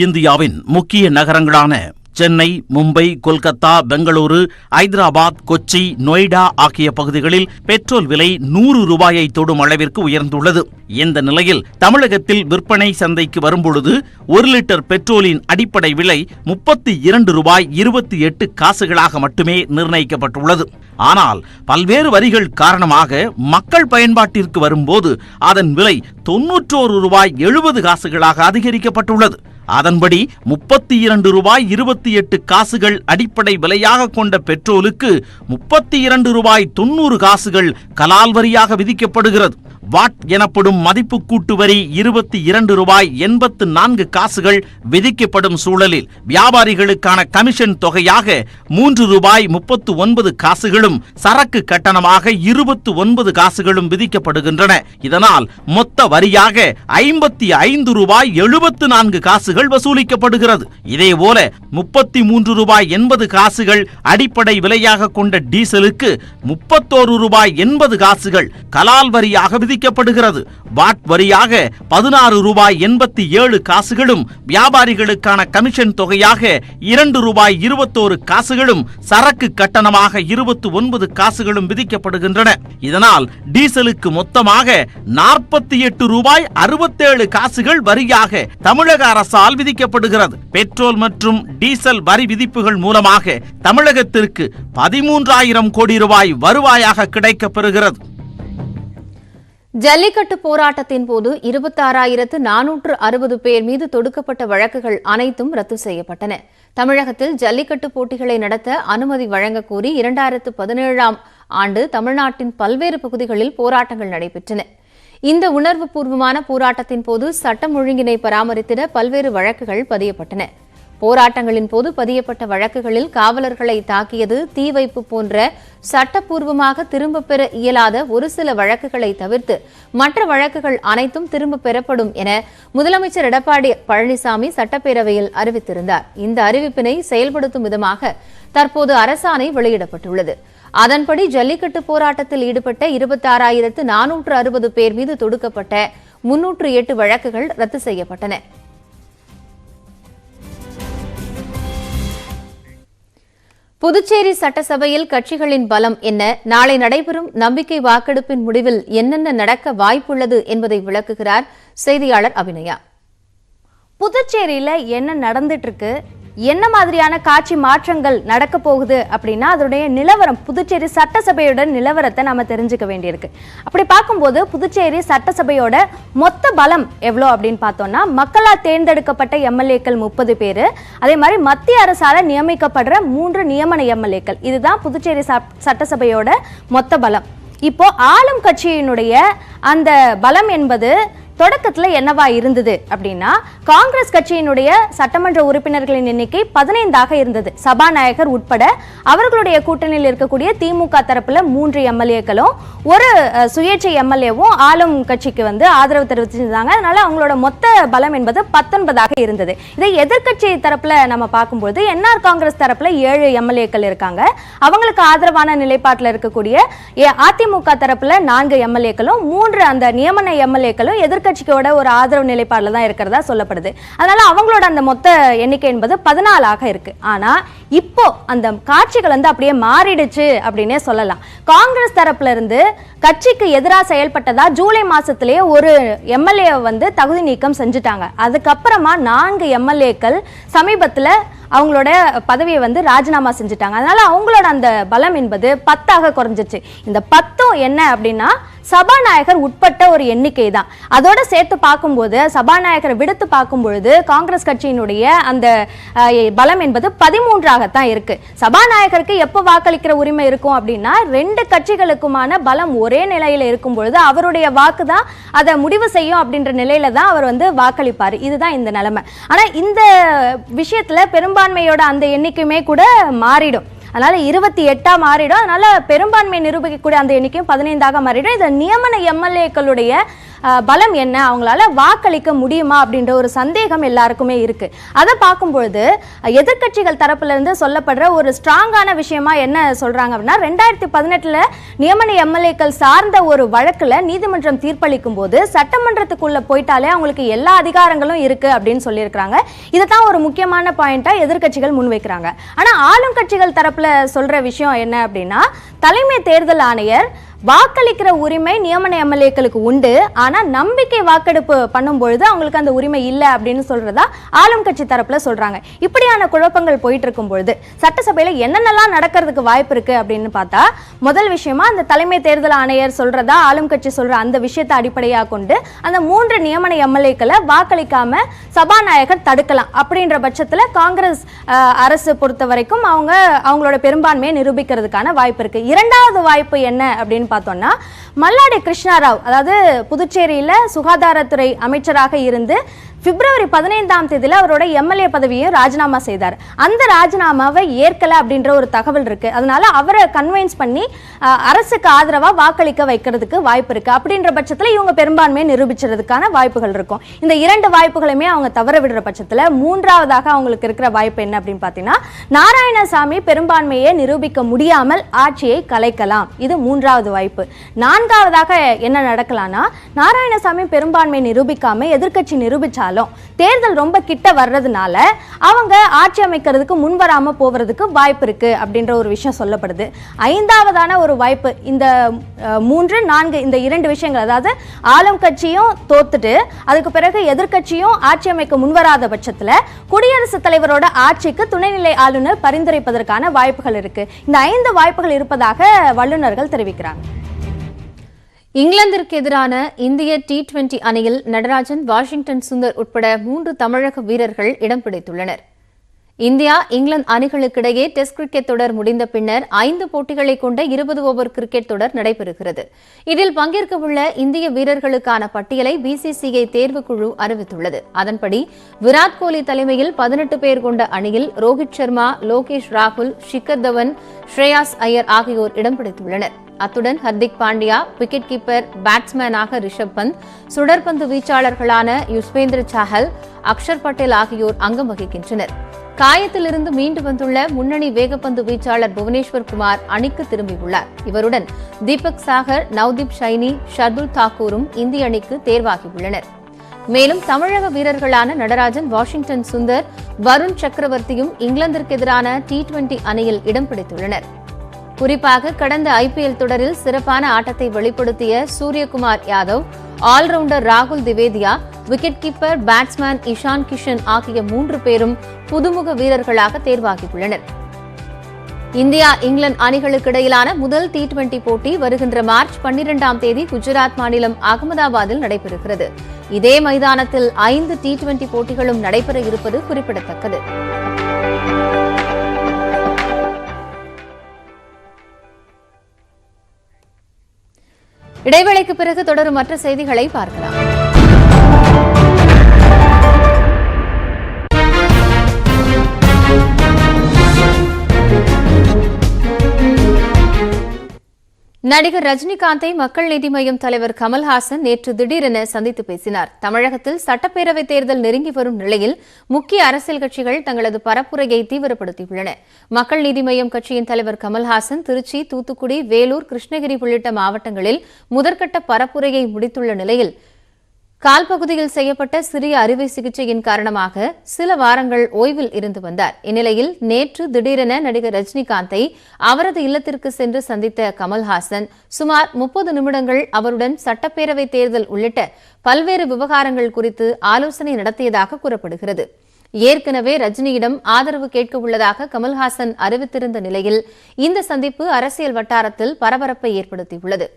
இந்தியாவின் முக்கிய நகரங்களான சென்னை, மும்பை, கொல்கத்தா, பெங்களூரு, ஐதராபாத், கொச்சி, நொய்டா ஆகிய பகுதிகளில் பெட்ரோல் விலை 100 ரூபாயை தொடும் அளவிற்கு உயர்ந்துள்ளது. இந்த நிலையில் தமிழகத்தில் விற்பனை சந்தைக்கு வரும்பொழுது 1 லிட்டர் பெட்ரோலின் அடிப்படை விலை 32 ரூபாய் 28 காசுகளாக மட்டுமே நிர்ணயிக்கப்பட்டுள்ளது. ஆனால் பல்வேறு வரிகள் காரணமாக மக்கள் பயன்பாட்டிற்கு வரும்போது அதன் விலை 91 ரூபாய் 70 காசுகளாக அதிகரிக்கப்பட்டுள்ளது. அதன்படி 32 ரூபாய் 28 காசுகள் அடிப்படை விலையாக கொண்ட பெட்ரோலுக்கு 32 ரூபாய் 90 காசுகள் கலால் வரியாக விதிக்கப்படுகிறது. வாட் எனப்படும் மதிப்பு கூட்டு வரி 22 ரூபாய் 84 காசுகள் விதிக்கப்படும் சூழலில் வியாபாரிகளுக்கான கமிஷன் தொகையாக 3 ரூபாய் 39 காசுகளும் சரக்கு கட்டணமாக 29 காசுகளும் விதிக்கப்படுகின்றன. இதனால் மொத்த வரியாக 55 ரூபாய் 74 காசுகள் வசூலிக்கப்படுகிறது. இதேபோல 33 ரூபாய் 80 காசுகள் அடிப்படை விலையாக கொண்ட டீசலுக்கு 31 ரூபாய் 80 காசுகள் கலால் வரியாக விதிக்கப்படுகிறது. வாட் வரியாக 16 ரூபாய் 87 காசுகளும் வியாபாரிகளுக்கான கமிஷன் தொகையாக 2 ரூபாய் 21 காசுகளும் சரக்கு கட்டணமாக 29 காசுகளும் விதிக்கப்படுகின்றன. இதனால் டீசலுக்கு மொத்தமாக 48 ரூபாய் 67 காசுகள் வரியாக தமிழக அரசால் விதிக்கப்படுகிறது. பெட்ரோல் மற்றும் டீசல் வரி விதிப்புகள் மூலமாக தமிழகத்திற்கு 13,000 கோடி ரூபாய் வருவாயாக கிடைக்கப்பெறுகிறது. ஜல்லிக்கட்டு போராட்டத்தின் போது 26,460 பேர் மீது தொடுக்கப்பட்ட வழக்குகள் அனைத்தும் ரத்து செய்யப்பட்டன. தமிழகத்தில் ஜல்லிக்கட்டு போட்டிகளை நடத்த அனுமதி வழங்க கோரி 2017ஆம் ஆண்டு தமிழ்நாட்டின் பல்வேறு பகுதிகளில் போராட்டங்கள் நடைபெற்றன. இந்த உணர்வுபூர்வமான போராட்டத்தின் போது சட்டம் ஒழுங்கினை பராமரித்திட பல்வேறு வழக்குகள் பதியப்பட்டன. போராட்டங்களின் போது பதியப்பட்ட வழக்குகளில் காவலர்களை தாக்கியது, தீ வைப்பு போன்ற சட்டப்பூர்வமாக திரும்பப் பெற இயலாத ஒரு சில வழக்குகளை தவிர்த்து மற்ற வழக்குகள் அனைத்தும் திரும்பப் பெறப்படும் என முதலமைச்சர் எடப்பாடி பழனிசாமி சட்டப்பேரவையில் அறிவித்திருந்தார். இந்த அறிவிப்பினை செயல்படுத்தும் விதமாக தற்போது அரசாணை வெளியிடப்பட்டுள்ளது. அதன்படி ஜல்லிக்கட்டு போராட்டத்தில் ஈடுபட்ட 26,460 பேர் மீது தொடுக்கப்பட்ட 308 வழக்குகள் ரத்து செய்யப்பட்டன. புதுச்சேரி சட்டசபையில் கட்சிகளின் பலம் என்ன, நாளை நடைபெறும் நம்பிக்கை வாக்கெடுப்பின் முடிவில் என்னென்ன நடக்க வாய்ப்புள்ளது என்பதை விளக்குகிறார் செய்தியாளர் அபிநயா. புதுச்சேரியில என்ன நடந்துட்டு இருக்கு, என்ன மாதிரியான காட்சி மாற்றங்கள் நடக்க போகுது அப்படின்னா அதோடைய நிலவரம், புதுச்சேரி சட்டசபையோட நிலவரத்தை நம்ம தெரிஞ்சுக்க வேண்டியிருக்கு. அப்படி பார்க்கும்போது புதுச்சேரி சட்டசபையோட மொத்த பலம் எவ்வளோ அப்படின்னு பார்த்தோம்னா, மக்களால் தேர்ந்தெடுக்கப்பட்ட எம்எல்ஏக்கள் 30 பேர், அதே மாதிரி மத்திய அரசால நியமிக்கப்படுற 3 நியமன எம்எல்ஏக்கள். இதுதான் புதுச்சேரி சட்டசபையோட மொத்த பலம். இப்போ ஆளும் கட்சியினுடைய அந்த பலம் என்பது தொடக்கத்தில் என்னவா இருந்தது அப்படின்னா, காங்கிரஸ் கட்சியினுடைய சட்டமன்ற உறுப்பினர்களின் எண்ணிக்கை 15ஆக இருந்தது. சபாநாயகர் உட்பட அவர்களுடைய கூட்டணியில் இருக்கக்கூடிய திமுக தரப்புல 3 எம்எல்ஏக்களும் ஒரு சுயேட்சை எம்எல்ஏவும் ஆளும் கட்சிக்கு ஆதரவு தெரிவிச்சிருந்தாங்க. அதனால அவங்களோட மொத்த பலம் என்பது 19ஆக இருந்தது. இதை எதிர்கட்சி தரப்புல நம்ம பார்க்கும்போது என்ஆர் காங்கிரஸ் தரப்புல 7 எம்எல்ஏக்கள் இருக்காங்க. அவங்களுக்கு ஆதரவான நிலைப்பாட்டில் இருக்கக்கூடிய அதிமுக தரப்புல 4 எம்எல்ஏக்களும் 3 அந்த நியமன எம்எல்ஏக்களும் எதிர்கட்சியோட ஒரு ஆதரவு நிலைப்பாடுல தான் இருக்கிறதா சொல்லப்படுது. அதனால அவங்களோட அந்த மொத்த எண்ணிக்கை என்பது 14ஆக இருக்கு. ஆனா இப்போ அந்த காட்சிகள் அப்படியே மாறிடுச்சு அப்படின்னே சொல்லலாம். காங்கிரஸ் தரப்புல இருந்து கட்சிக்கு எதிராக செயல்பட்டதா ஜூலை மாசத்திலேயே ஒரு எம்எல்ஏ தகுதி நீக்கம் செஞ்சுட்டாங்க. அதுக்கப்புறமா 4 எம்எல்ஏக்கள் சமீபத்துல அவங்களோட பதவியை ராஜினாமா செஞ்சுட்டாங்க. அதனால அவங்களோட அந்த பலம் என்பது 10ஆக குறைஞ்சிச்சு. இந்த 10 என்ன அப்படின்னா சபாநாயகர் உட்பட்ட ஒரு எண்ணிக்கை தான். அதோட சேர்த்து பார்க்கும்போது சபாநாயகரை விடுத்து பார்க்கும்பொழுது காங்கிரஸ் கட்சியினுடைய அந்த பலம் என்பது 13ஆகத்தான் இருக்கு. சபாநாயகருக்கு எப்போ வாக்களிக்கிற உரிமை இருக்கும் அப்படின்னா 2 கட்சிகளுக்குமான பலம் ஒரே நிலையில இருக்கும் பொழுது அவருடைய வாக்கு தான் அதை முடிவு செய்யும் அப்படின்ற நிலையில தான் அவர் வாக்களிப்பாரு. இதுதான் இந்த நிலைமை. ஆனா இந்த விஷயத்துல பெரும்பான்மையோட அந்த எண்ணிக்கையுமே கூட மாறிடும். அதனால 28ஆ மாறிடும். அதனால பெரும்பான்மை நிரூபிக்கக்கூடிய அந்த எண்ணிக்கையும் 15ஆக மாறிடும். இந்த நியமன எம்எல்ஏக்களுடைய பலம் என்ன, அவங்களால வாக்களிக்க முடியுமா அப்படின்ற ஒரு சந்தேகம் எல்லாருக்குமே இருக்கு. அதை பார்க்கும்பொழுது எதிர்கட்சிகள் தரப்புல இருந்து சொல்லப்படுற ஒரு ஸ்ட்ராங்கான விஷயமா என்ன சொல்றாங்க அப்படின்னா, 2018 நியமன எம்எல்ஏக்கள் சார்ந்த ஒரு வழக்குல நீதிமன்றம் தீர்ப்பளிக்கும் போது சட்டமன்றத்துக்குள்ள போயிட்டாலே அவங்களுக்கு எல்லா அதிகாரங்களும் இருக்கு அப்படின்னு சொல்லியிருக்காங்க. இதுதான் ஒரு முக்கியமான பாயிண்டா எதிர்கட்சிகள் முன்வைக்கிறாங்க. ஆனா ஆளும் கட்சிகள் தரப்புல சொல்ற விஷயம் என்ன அப்படின்னா, தலைமை தேர்தல் ஆணையர் வாக்களிக்கிற உரிமை நியமன எம்எல்ஏக்களுக்கு உண்டு, ஆனா நம்பிக்கை வாக்கெடுப்பு பண்ணும்பொழுது அவங்களுக்கு அந்த உரிமை இல்லை அப்படின்னு சொல்றதா ஆளும் கட்சி தரப்புல சொல்றாங்க. இப்படியான குழப்பங்கள் போயிட்டு இருக்கும் பொழுது சட்டசபையில என்னென்னலாம் நடக்கிறதுக்கு வாய்ப்பு இருக்கு அப்படின்னு பார்த்தா, முதல் விஷயமா அந்த தலைமை தேர்தல் ஆணையர் சொல்றதா ஆளும் கட்சி சொல்ற அந்த விஷயத்தை அடிப்படையாக கொண்டு அந்த 3 நியமன எம்எல்ஏக்களை வாக்களிக்காம சபாநாயகர் தடுக்கலாம். அப்படின்ற பட்சத்துல காங்கிரஸ் அரசு பொறுத்த வரைக்கும் அவங்களோட பெரும்பான்மையை நிரூபிக்கிறதுக்கான வாய்ப்பு இருக்கு. இரண்டாவது வாய்ப்பு என்ன அப்படின்னு பார்த்தோம்னா, மல்லாடி கிருஷ்ணாராவ், அதாவது புதுச்சேரியில சுகாதாரத்துறை அமைச்சராக இருந்து பிப்ரவரி 15ஆம் தேதியில அவரோட எம்எல்ஏ பதவியை ராஜினாமா செய்தார். அந்த ராஜினாமாவை ஏற்கல அப்படின்ற ஒரு தகவல் இருக்கு. அதனால அவரை கன்வின்ஸ் பண்ணி அரசுக்கு ஆதரவா வாக்களிக்க வைக்கிறதுக்கு வாய்ப்பு இருக்கு. அப்படின்ற பட்சத்துல இவங்க பெரும்பான்மையை நிரூபிச்சதுக்கான வாய்ப்புகள் இருக்கும். இந்த 2 வாய்ப்புகளுமே அவங்க தவற விடுற பட்சத்துல மூன்றாவதாக அவங்களுக்கு இருக்கிற வாய்ப்பு என்ன அப்படின்னு பாத்தீங்கன்னா, நாராயணசாமி பெரும்பான்மையை நிரூபிக்க முடியாமல் ஆட்சியை கலைக்கலாம். இது மூன்றாவது வாய்ப்பு. நான்காவதாக என்ன நடக்கலாம்னா, நாராயணசாமி பெரும்பான்மை நிரூபிக்காம எதிர்க்கட்சி நிரூபிச்சா தேர்தல் ரொம்ப கிட்ட வர்றதுனால அவங்க ஆட்சி அமைக்கிறதுக்கு முன்வராம போவதுக்கு வாய்ப்பு இருக்கு அப்படின்ற ஒரு விஷயம் சொல்லப்படுது. ஐந்தாவதான ஒரு வாய்ப்பு இந்த 3, 4 இந்த 2 விஷயங்கள், அதாவது ஆளும் கட்சியும் தோத்துட்டு அதுக்கு பிறகு எதிர்கட்சியும் ஆட்சி அமைக்க முன்வராத பட்சத்துல குடியரசுத் தலைவரோட ஆட்சிக்கு துணைநிலை ஆளுநர் பரிந்துரைப்பதற்கான வாய்ப்புகள் இருக்கு. இந்த 5 வாய்ப்புகள் இருப்பதாக வல்லுநர்கள் தெரிவிக்கிறாங்க. இங்கிலாந்திற்கு எதிரான இந்திய T20 அணியில் நடராஜன், வாஷிங்டன் சுந்தர் உட்பட 3 தமிழக வீரர்கள் இடம் பிடித்துள்ளனர். இந்தியா இங்கிலாந்து அணிகளுக்கிடையே டெஸ்ட் கிரிக்கெட் தொடர் முடிந்த பின்னர் 5 போட்டிகளை கொண்ட 20 ஓவர் கிரிக்கெட் தொடர் நடைபெறுகிறது. இதில் பங்கேற்கவுள்ள இந்திய வீரர்களுக்கான பட்டியலை பிசிசிஐ தேர்வுக்குழு அறிவித்துள்ளது. அதன்படி விராட் கோலி தலைமையில் 18 பேர் கொண்ட அணியில் ரோஹித் சர்மா, லோகேஷ் ராகுல், ஷிகர் தவன், ஸ்ரேயாஸ் ஐயர் ஆகியோர் இடம் பிடித்துள்ளனர். அத்துடன் ஹர்திக் பாண்டியா, விக்கெட் கீப்பர், பேட்ஸ்மேனாக ரிஷப் பந்த், சுடற்பந்து வீச்சாளர்களான யுஸ்வேந்திர சாஹல், அக்ஷர் பட்டேல் ஆகியோர் அங்கம் வகிக்கின்றனர். காயத்திலிருந்து மீண்டு வந்துள்ள முன்னணி வேகப்பந்து வீச்சாளர் புவனேஸ்வர் குமார் அணிக்கு திரும்பியுள்ளார். இவருடன் தீபக் சாகர், நவ்தீப் சைனி, ஷர்துல் தாக்கூரும் இந்திய அணிக்கு தேர்வாகியுள்ளனர். மேலும் தமிழக வீரர்களான நடராஜன், வாஷிங்டன் சுந்தர், வருண் சக்கரவர்த்தியும் இங்கிலாந்திற்கு எதிரான T20 அணியில் இடம் பிடித்துள்ளனர். குறிப்பாக கடந்த IPL தொடரில் சிறப்பான ஆட்டத்தை வெளிப்படுத்திய சூரியகுமார் யாதவ், ஆல்ரவுண்டர் ராகுல் Tewatia, wicket keeper, batsman Ishan Kishan ஆகிய 3 பேரும் புதுமுக வீரர்களாக தேர்வாகியுள்ளனர். இந்தியா இங்கிலாந்து அணிகளுக்கு இடையிலான முதல் T20 போட்டி வருகின்ற மார்ச் 12ஆம் தேதி குஜராத் மாநிலம் அகமதாபாத்தில் நடைபெறுகிறது. இதே மைதானத்தில் 5 T20 போட்டிகளும் நடைபெற இருப்பது குறிப்பிடத்தக்கது. இடைவேளைக்கு பிறகு தொடரும் மற்ற செய்திகளை பார்க்கலாம். நடிகர் ரஜினிகாந்தை மக்கள் நீதி மய்யம் தலைவர் கமல்ஹாசன் நேற்று திடீரென சந்தித்து பேசினார். தமிழகத்தில் சட்டப்பேரவைத் தேர்தல் நெருங்கி வரும் நிலையில் முக்கிய அரசியல் கட்சிகள் தங்களது பரப்புரையை தீவிரப்படுத்தியுள்ளன. மக்கள் நீதி மய்யம் கட்சியின் தலைவர் கமல்ஹாசன் திருச்சி, தூத்துக்குடி, வேலூர், கிருஷ்ணகிரி உள்ளிட்ட மாவட்டங்களில் முதற்கட்ட பரப்புரையை முடித்துள்ள நிலையில் கால்பகுதியில் செய்யப்பட்ட சிறிய அறுவை சிகிச்சையின் காரணமாக சில வாரங்கள் ஓய்வில் இருந்து வந்தார். இந்நிலையில் நேற்று திடீரென நடிகர் ரஜினிகாந்தை அவரது இல்லத்திற்கு சென்று சந்தித்த கமல்ஹாசன் சுமார் 30 நிமிடங்கள் அவருடன் சட்டப்பேரவைத் தேர்தல் உள்ளிட்ட பல்வேறு விவகாரங்கள் குறித்து ஆலோசனை நடத்தியதாக கூறப்படுகிறது. ஏற்கனவே ரஜினியிடம் ஆதரவு கேட்க உள்ளதாக கமல்ஹாசன் அறிவித்திருந்த நிலையில் இந்த சந்திப்பு அரசியல் வட்டாரத்தில் பரபரப்பை ஏற்படுத்தியுள்ளது.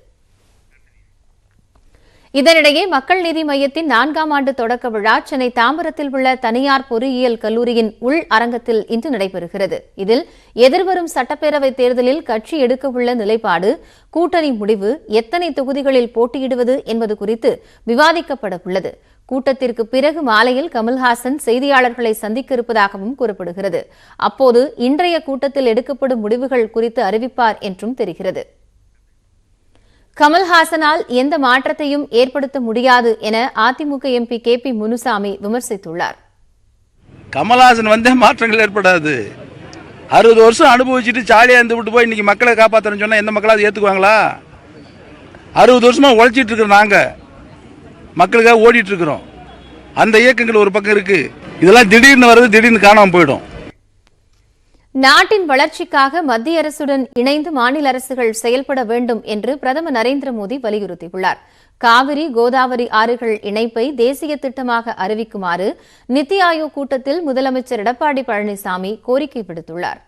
இதனிடையே மக்கள் நீதி மய்யத்தின் 4ஆம் ஆண்டு தொடக்க விழா சென்னை தாம்பரத்தில் உள்ள தனியார் பொறியியல் கல்லூரியின் உள் அரங்கத்தில் இன்று நடைபெறுகிறது. இதில் எதிர்வரும் சட்டப்பேரவைத் தேர்தலில் கட்சி எடுக்கவுள்ள நிலைப்பாடு, கூட்டணி முடிவு, எத்தனை தொகுதிகளில் போட்டியிடுவது என்பது குறித்து விவாதிக்கப்பட உள்ளது. கூட்டத்திற்கு பிறகு மாலையில் கமல்ஹாசன் செய்தியாளர்களை சந்திக்க இருப்பதாகவும் கூறப்படுகிறது. அப்போது இன்றைய கூட்டத்தில் எடுக்கப்படும் முடிவுகள் குறித்து அறிவிப்பார் என்றும் தெரிகிறது. கமல்ஹாசனால் எந்த மாற்றத்தையும் ஏற்படுத்த முடியாது என அதிமுக MP KP முனுசாமி விமர்சித்துள்ளார். கமல்ஹாசன் வந்தே மாற்றங்கள் ஏற்படாது. 60 வருஷம் அனுபவிச்சுட்டு ஜாலியாக இருந்து விட்டு போய் இன்னைக்கு மக்களை காப்பாற்றுறேன்னு சொன்னால் எந்த மக்களாவது ஏற்றுக்குவாங்களா? 60 வருஷமா உழைச்சிட்டு இருக்கிறோம், நாங்கள் மக்களுக்காக ஓடிட்டு இருக்கிறோம். அந்த இயக்கங்கள் ஒரு பக்கம் இருக்கு. இதெல்லாம் திடீர்னு வருது, திடீர்னு காணாமல் போயிடும். நாட்டின் வளர்ச்சிக்காக மத்திய அரசுடன் இணைந்து மாநில அரசுகள் செயல்பட வேண்டும் என்று பிரதமர் நரேந்திர மோடி வலியுறுத்தியுள்ளார். காவிரி, கோதாவரி ஆறுகள் இணைப்பை தேசிய திட்டமாக அறிவிக்குமாறு நித்தி ஆயோக் கூட்டத்தில் முதலமைச்சர் எடப்பாடி பழனிசாமி கோரிக்கை விடுத்துள்ளார்.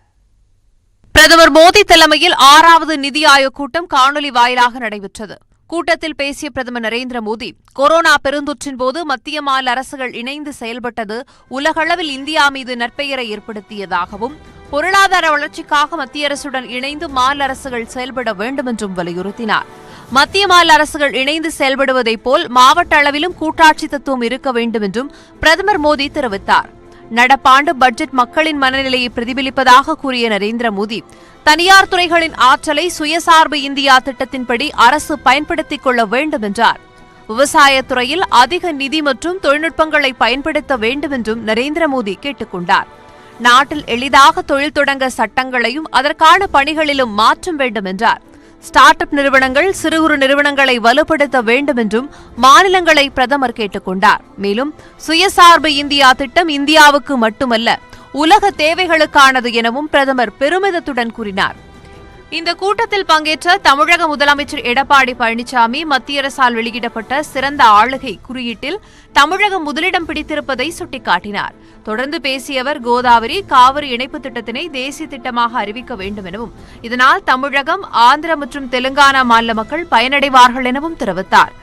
பிரதமர் மோடி தலைமையில் 6வது நிதி ஆயோக் கூட்டம் காணொலி வாயிலாக நடைபெற்றது. கூட்டத்தில் பேசிய பிரதமர் நரேந்திர மோடி, கொரோனா பெருந்தொற்றின் போது மத்திய மாநில அரசுகள் இணைந்து செயல்பட்டது உலகளவில் இந்தியா மீது நற்பெயரை ஏற்படுத்தியதாகவும், பொருளாதார வளர்ச்சிக்காக மத்திய அரசுடன் இணைந்து மாநில அரசுகள் செயல்பட வேண்டும் என்றும் வலியுறுத்தினார். மத்திய மாநில அரசுகள் இணைந்து செயல்படுவதைப் போல் மாவட்ட அளவிலும் கூட்டாட்சி தத்துவம் இருக்க வேண்டும் என்றும் பிரதமர் மோடி தெரிவித்தார். நடப்பாண்டு பட்ஜெட் மக்களின் மனநிலையை பிரதிபலிப்பதாக கூறிய நரேந்திர மோடி, தனியார் துறைகளின் ஆற்றலை சுயசார்பு இந்தியா திட்டத்தின்படி அரசு பயன்படுத்திக் கொள்ள வேண்டும் என்றார். விவசாயத்துறையில் அதிக நிதி மற்றும் தொழில்நுட்பங்களை பயன்படுத்த வேண்டும் என்றும் நரேந்திர மோடி கேட்டுக் கொண்டார். நாட்டில் எளிதாக தொழில் தொடங்க சட்டங்களையும் அதற்கான பணிகளிலும் மாற்றம் வேண்டும் என்றார். ஸ்டார்ட் அப் நிறுவனங்கள், சிறு குறு நிறுவனங்களை வலுப்படுத்த வேண்டும் என்றும் மாநிலங்களை பிரதமர் கேட்டுக் கொண்டார். மேலும் சுயசார்பு இந்தியா திட்டம் இந்தியாவுக்கு மட்டுமல்ல, உலக தேவைகளுக்கானது எனவும் பிரதமர் பெருமிதத்துடன் கூறினார். இந்த கூட்டத்தில் பங்கேற்ற தமிழக முதலமைச்சர் எடப்பாடி பழனிசாமி மத்திய அரசால் வெளியிடப்பட்ட சிறந்த ஆளுகை குறியீட்டில் தமிழகம் முதலிடம் பிடித்திருப்பதை சுட்டிக்காட்டினார். தொடர்ந்து பேசிய அவர், கோதாவரி, காவிரி இணைப்பு திட்டத்தினை தேசிய திட்டமாக அறிவிக்க வேண்டும் எனவும், இதனால் தமிழகம், ஆந்திரா மற்றும் தெலுங்கானா மாநில மக்கள் பயனடைவார்கள் எனவும் தெரிவித்தார்.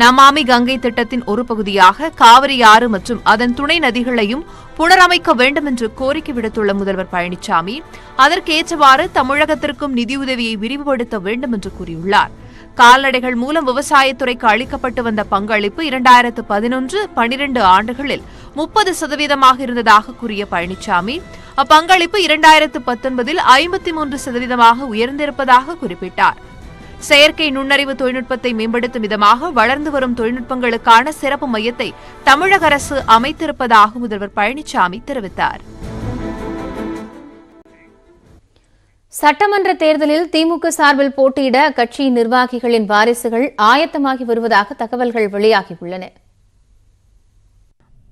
நமாமி கங்கை திட்டத்தின் ஒரு பகுதியாக காவிரி ஆறு மற்றும் அதன் துணை நதிகளையும் புனரமைக்க வேண்டும் என்று கோரிக்கை விடுத்துள்ள முதல்வர் பழனிசாமி அதற்கேற்றவாறு தமிழகத்திற்கும் நிதியுதவியை விரிவுபடுத்த வேண்டும் என்று கூறியுள்ளார். கால்நடைகள் மூலம் விவசாயத்துறைக்கு அளிக்கப்பட்டு வந்த பங்களிப்பு 2011-12 ஆண்டுகளில் 30% இருந்ததாக கூறிய பழனிசாமி அப்பங்களிப்பு 2019 53% உயர்ந்திருப்பதாக குறிப்பிட்டார். செயற்கை நுண்ணறிவு தொழில்நுட்பத்தை மேம்படுத்தும் விதமாக வளர்ந்து வரும் தொழில்நுட்பங்களுக்கான சிறப்பு மையத்தை தமிழக அரசு அமைத்திருப்பதாக முதல்வர் பழனிசாமி தெரிவித்தார். சட்டமன்ற தேர்தலில் திமுக சார்பில் போட்டியிட அக்கட்சியின் நிர்வாகிகளின் வாரிசுகள் ஆயத்தமாகி வருவதாக தகவல்கள் வெளியாகியுள்ளன.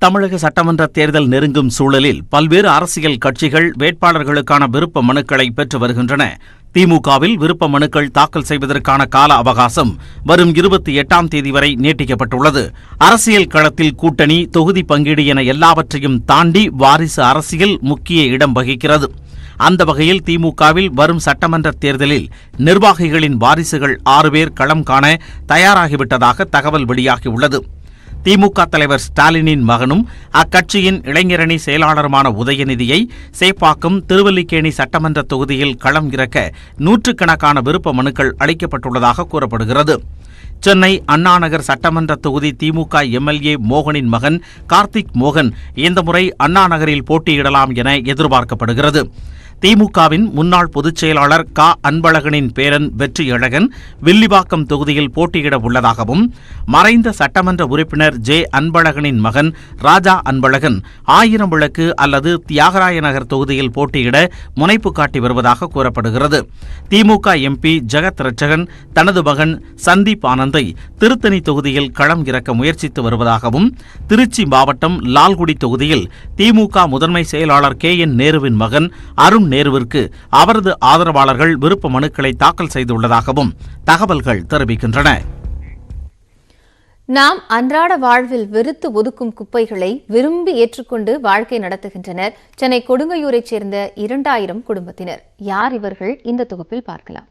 தமிழக சட்டமன்ற தேர்தல் நெருங்கும் சூழலில் பல்வேறு அரசியல் கட்சிகள் வேட்பாளர்களுக்கான விருப்ப மனுக்களை பெற்று வருகின்றன. திமுகவில் விருப்ப மனுக்கள் தாக்கல் செய்வதற்கான கால அவகாசம் வரும் 28ஆம் தேதி வரை நீட்டிக்கப்பட்டுள்ளது. அரசியல் களத்தில் கூட்டணி, தொகுதி பங்கீடு என எல்லாவற்றையும் தாண்டி வாரிசு அரசியல் முக்கிய இடம் வகிக்கிறது. அந்த வகையில் திமுகவில் வரும் சட்டமன்ற தேர்தலில் நிர்வாகிகளின் வாரிசுகள் 6 பேர் களம் காண தயாராகிவிட்டதாக தகவல் வெளியாகியுள்ளது. திமுக தலைவர் ஸ்டாலினின் மகனும் அக்கட்சியின் இளைஞரணி செயலாளருமான உதயநிதியை சேப்பாக்கம், திருவல்லிக்கேணி சட்டமன்ற தொகுதியில் களம் இறக்க நூற்றுக்கணக்கான விருப்ப மனுக்கள் அளிக்கப்பட்டுள்ளதாக கூறப்படுகிறது. சென்னை அண்ணாநகர் சட்டமன்ற தொகுதி திமுக எம்எல்ஏ மோகனின் மகன் கார்த்திக் மோகன் இந்த முறை அண்ணாநகரில் போட்டியிடலாம் என எதிர்பார்க்கப்படுகிறது. திமுகவின் முன்னாள் பொதுச் செயலாளர் க. அன்பழகனின் பேரன் வெற்றியழகன் வில்லிவாக்கம் தொகுதியில் போட்டியிட உள்ளதாகவும், மறைந்த சட்டமன்ற உறுப்பினர் ஜே. அன்பழகனின் மகன் ராஜா அன்பழகன் 1000 விளக்கு அல்லது தியாகராய நகர் தொகுதியில் போட்டியிட முனைப்பு காட்டி வருவதாக கூறப்படுகிறது. திமுக எம்பி ஜெகத் ரட்சகன் தனது மகன் சந்தீப் ஆனந்தை திருத்தணி தொகுதியில் களம் இறக்க முயற்சித்து வருவதாகவும், திருச்சி மாவட்டம் லால்குடி தொகுதியில் திமுக முதன்மை செயலாளர் கே. என். நேருவின் மகன் அருண் நேருவிற்கு அவரது ஆதரவாளர்கள் விருப்ப மனுக்களை தாக்கல் செய்துள்ளதாகவும் தகவல்கள் தெரிவிக்கின்றன. நாம் அன்றாட வாழ்வில் வெறுத்து ஒதுக்கும் குப்பைகளை விரும்பி ஏற்றுக்கொண்டு வாழ்க்கை நடத்துகின்றனர் சென்னை கொடுங்கையூரைச் சேர்ந்த 2000 குடும்பத்தினர். யார் இவர்கள்? இந்த தொகுப்பில் பார்க்கலாம்.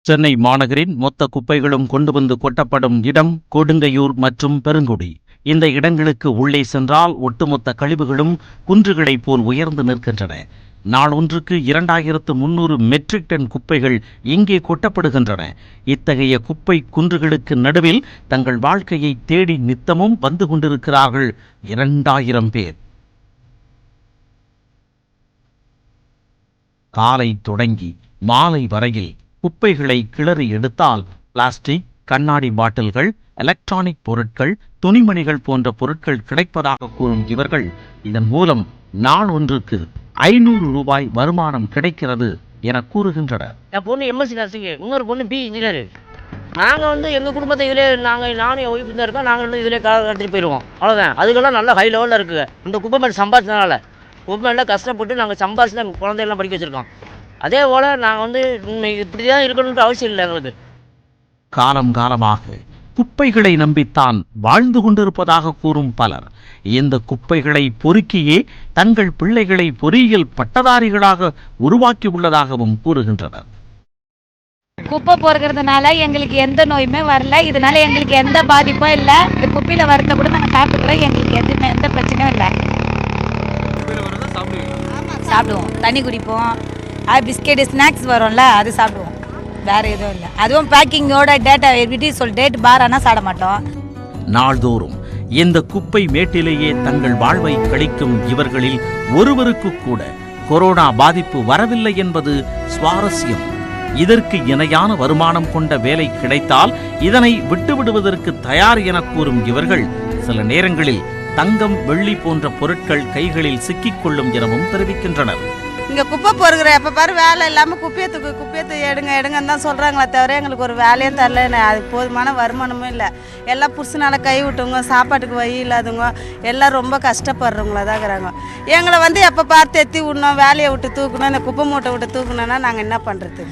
சென்னை மாநகரின் மொத்த குப்பைகளும் கொண்டு வந்து கொட்டப்படும் இடம் கொடுங்கையூர் மற்றும் பெருங்குடி. இந்த இடங்களுக்கு உள்ளே சென்றால் ஒட்டுமொத்த கழிவுகளும் குன்றுகளைப் போல் உயர்ந்து நிற்கின்றன. நாளொன்றுக்கு 2300 மெட்ரிக் டன் குப்பைகள் இங்கே கொட்டப்படுகின்றன. இத்தகைய குப்பை குன்றுகளுக்கு நடுவில் தங்கள் வாழ்க்கையை தேடி நித்தமும் வந்து கொண்டிருக்கிறார்கள் 2000 பேர். காலை தொடங்கி மாலை வரையில் குப்பைகளை கிளறி எடுத்தால் பிளாஸ்டிக், கண்ணாடி பாட்டில்கள், எலக்ட்ரானிக் பொருட்கள், துணிமணிகள் போன்ற பொருட்கள் கிடைப்பதாக கூறும் இவர்கள் இதன் மூலம் நாள் ஒன்றுக்கு 500 ரூபாய் வருமானம் கிடைக்கிறது என கூறுகின்றனர். என் பொண்ணு எம்எஸ்சி நர்சிங்கு, இன்னொரு பொண்ணு பி இன்ஜினியரு. நாங்கள் எங்கள் குடும்பத்தை இதிலே நானும் என் ஒய்ஃப் தான் இருக்கோம். நாங்கள் இதிலே கட்டிட்டு போயிடுவோம். அவ்வளோதான். அதுக்கெல்லாம் நல்ல ஹை லெவலில் இருக்குது. இந்த குப்பை மேலே சம்பாதிச்சதுனால குப்பை மேலே கஷ்டப்பட்டு நாங்கள் சம்பாதிச்சு நாங்கள் குழந்தையெல்லாம் படிக்க வச்சுருக்கோம். அதே போல் நாங்கள் இப்படி தான் இருக்கணுன்ற அவசியம் இல்லை எங்களுக்கு. காலம் காலமாக குப்பைகளை நம்பித்தான் வாழ்ந்து கொண்டிருப்பதாக கூறும் பலர் இந்த குப்பைகளை பொறுக்கியே தங்கள் பிள்ளைகளை பொறியியல் பட்டதாரிகளாக உருவாக்கி உள்ளதாகவும் கூறுகின்றனர். குப்பை பொறுக்கிறதுனால எங்களுக்கு எந்த நோயுமே வரல. இதனால எங்களுக்கு எந்த பாதிப்பும் இல்லை. இந்த குப்பையில் வரத கூட நாங்கள் சாப்பிட்டுக்கிறோம். எங்களுக்கு எதுவுமே எந்த பிரச்சனையும் இல்லை. சாப்பிடுவோம், தண்ணி குடிப்போம், பிஸ்கெட்டு ஸ்நாக்ஸ் வரும்ல அது சாப்பிடுவோம். வேறு எதுவும் இல்லை. அதுவும் பேக்கிங்கோட டேட்டா எப்படி டேட் பார் ஆனால் சாப்பிட மாட்டோம். நாள்தோறும் இந்த குப்பை மேட்டிலேயே தங்கள் வாழ்வை கழிக்கும் இவர்களில் ஒருவருக்கு கூட கொரோனா பாதிப்பு வரவில்லை என்பது சுவாரஸ்யம். இதற்கு இணையான வருமானம் கொண்ட வேலை கிடைத்தால் இதனை விட்டுவிடுவதற்கு தயார் என கூறும் இவர்கள் சில நேரங்களில் தங்கம், வெள்ளி போன்ற பொருட்கள் கைகளில் சிக்கிக்கொள்ளும் எனவும் தெரிவிக்கின்றனர். இங்கே குப்பை பொறுக்கிற எப்போ பாரு வேலை இல்லாமல் குப்பையத்தை எடுங்கன்னு தான் சொல்கிறாங்களே தவிர எங்களுக்கு ஒரு வேலையும் தரல. அதுக்கு போதுமான வருமானமும் இல்லை. எல்லாம் புருஷனால கை விட்டுங்க, சாப்பாட்டுக்கு வழி இல்லாதவங்க எல்லாம் ரொம்ப கஷ்டப்படுறவங்களா தான் இருக்கிறாங்க. எங்களை எப்போ பார்த்து எத்தி விடணும், வேலையை விட்டு தூக்கணும், இந்த குப்பை மூட்டை விட்டு தூக்கணும்னா நாங்கள் என்ன பண்ணுறது?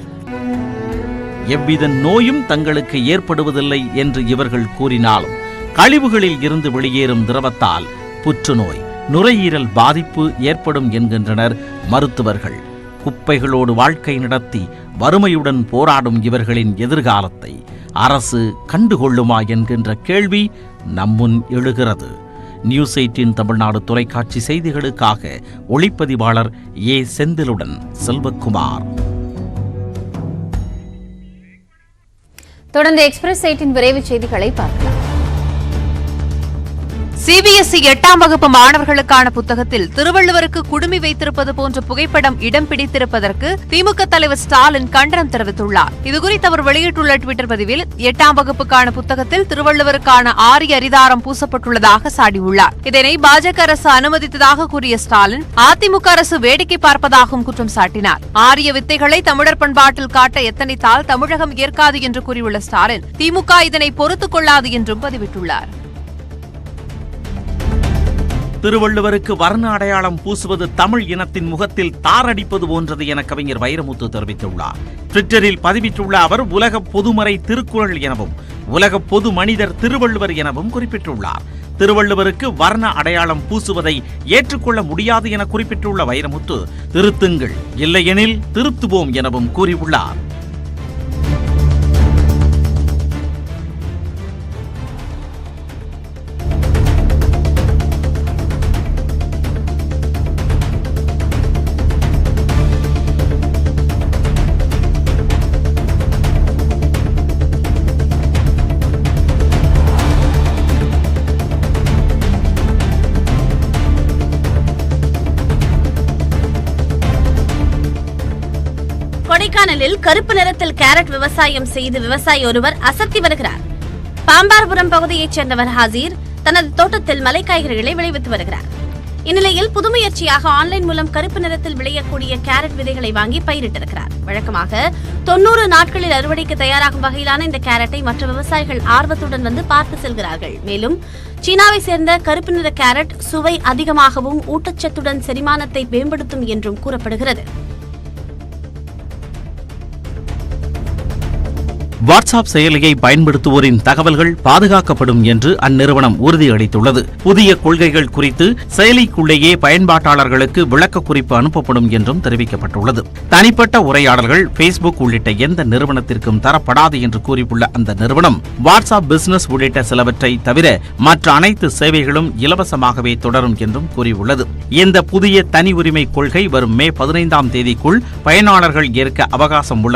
எவ்வித நோயும் தங்களுக்கு ஏற்படுவதில்லை என்று இவர்கள் கூறினாலும் கழிவுகளில் இருந்து வெளியேறும் திரவத்தால் புற்றுநோய், நுரையீரல் பாதிப்பு ஏற்படும் என்கின்றனர் மருத்துவர்கள். குப்பைகளோடு வாழ்க்கை நடத்தி வறுமையுடன் போராடும் இவர்களின் எதிர்காலத்தை அரசு கண்டுகொள்ளுமா என்கின்ற கேள்வி நம்முன் எழுகிறது. நியூஸ் 18 தமிழ்நாடு தொலைக்காட்சி செய்திகளுக்காக ஒளிப்பதிவாளர் ஏ. செந்திலுடன் செல்வக்குமார். தொடர்ந்து எக்ஸ்பிரஸ் 8 விரைவு செய்திகளை பார்க்கலாம். சிபிஎஸ்இ 8ஆம் வகுப்பு மாணவர்களுக்கான புத்தகத்தில் திருவள்ளுவருக்கு குடுமி வைத்திருப்பது போன்ற புகைப்படம் இடம் பிடித்திருப்பதற்கு திமுக தலைவர் ஸ்டாலின் கண்டனம் தெரிவித்துள்ளார். இதுகுறித்து அவர் வெளியிட்டுள்ள டுவிட்டர் பதிவில் 8ஆம் வகுப்புக்கான புத்தகத்தில் திருவள்ளுவருக்கான ஆரிய அரிதாரம் பூசப்பட்டுள்ளதாக சாடியுள்ளார். இதனை பாஜக அரசு அனுமதித்ததாக கூறிய ஸ்டாலின் அதிமுக அரசு வேடிக்கை பார்ப்பதாகவும் குற்றம் சாட்டினார். ஆரிய வித்தைகளை தமிழர் பண்பாட்டில் காட்ட எத்தனித்தால் தமிழகம் ஏற்காது என்று கூறியுள்ள ஸ்டாலின் திமுக இதனை பொறுத்துக் கொள்ளாது என்றும் பதிவிட்டுள்ளார். திருவள்ளுவருக்கு வர்ண அடையாளம் பூசுவது தமிழ் இனத்தின் முகத்தில் தாரடிப்பது போன்றது என கவிஞர் வைரமுத்து தெரிவித்துள்ளார். ட்விட்டரில் பதிவிட்டுள்ள அவர் உலக பொதுமறை திருக்குறள் எனவும் உலக பொது மனிதர் திருவள்ளுவர் எனவும் குறிப்பிட்டுள்ளார். திருவள்ளுவருக்கு வர்ண அடையாளம் பூசுவதை ஏற்றுக்கொள்ள முடியாது என குறிப்பிட்டுள்ள வைரமுத்து திருத்துங்கள், இல்லையெனில் திருத்துவோம் எனவும் கூறியுள்ளார். கொடைக்கானலில் கருப்பு நிறத்தில் கேரட் விவசாயம் செய்து விவசாயி ஒருவர் அசத்தி வருகிறார். பாம்பார்புரம் பகுதியைச் சேர்ந்தவர் ஹசீர் தனது தோட்டத்தில் மலைக்காய்கறிகளை விளைவித்து வருகிறார். இந்நிலையில் புதுமுயற்சியாக ஆன்லைன் மூலம் கருப்பு நிறத்தில் விளையக்கூடிய கேரட் விதைகளை வாங்கி பயிரிட்டிருக்கிறார். வழக்கமாக 90 நாட்களில் அறுவடைக்கு தயாராகும் வகையிலான இந்த கேரட்டை மற்ற விவசாயிகள் ஆர்வத்துடன் வந்து பார்த்து செல்கிறார்கள். மேலும் சீனாவை சேர்ந்த கருப்பு நிற கேரட் சுவை அதிகமாகவும் ஊட்டச்சத்துடன் செரிமானத்தை மேம்படுத்தும் என்றும் கூறப்படுகிறது. வாட்ஸ்அப் செயலியை பயன்படுத்துவோரின் தகவல்கள் பாதுகாக்கப்படும் என்று அந்நிறுவனம் உறுதியளித்துள்ளது. புதிய கொள்கைகள் குறித்து செயலிக்குள்ளேயே பயன்பாட்டாளர்களுக்கு விளக்க குறிப்பு அனுப்பப்படும் என்றும் தெரிவிக்கப்பட்டுள்ளது. தனிப்பட்ட உரையாடல்கள் பேஸ்புக் உள்ளிட்ட எந்த நிறுவனத்திற்கும் தரப்படாது என்று கூறியுள்ள அந்த நிறுவனம் வாட்ஸ்அப் பிசினஸ் உள்ளிட்ட சிலவற்றை தவிர மற்ற அனைத்து சேவைகளும் இலவசமாகவே தொடரும் என்றும் கூறியுள்ளது. இந்த புதிய தனி உரிமை கொள்கை வரும் மே 15ஆம் தேதிக்குள் பயனாளர்கள் ஏற்க அவகாசம் உள்ளது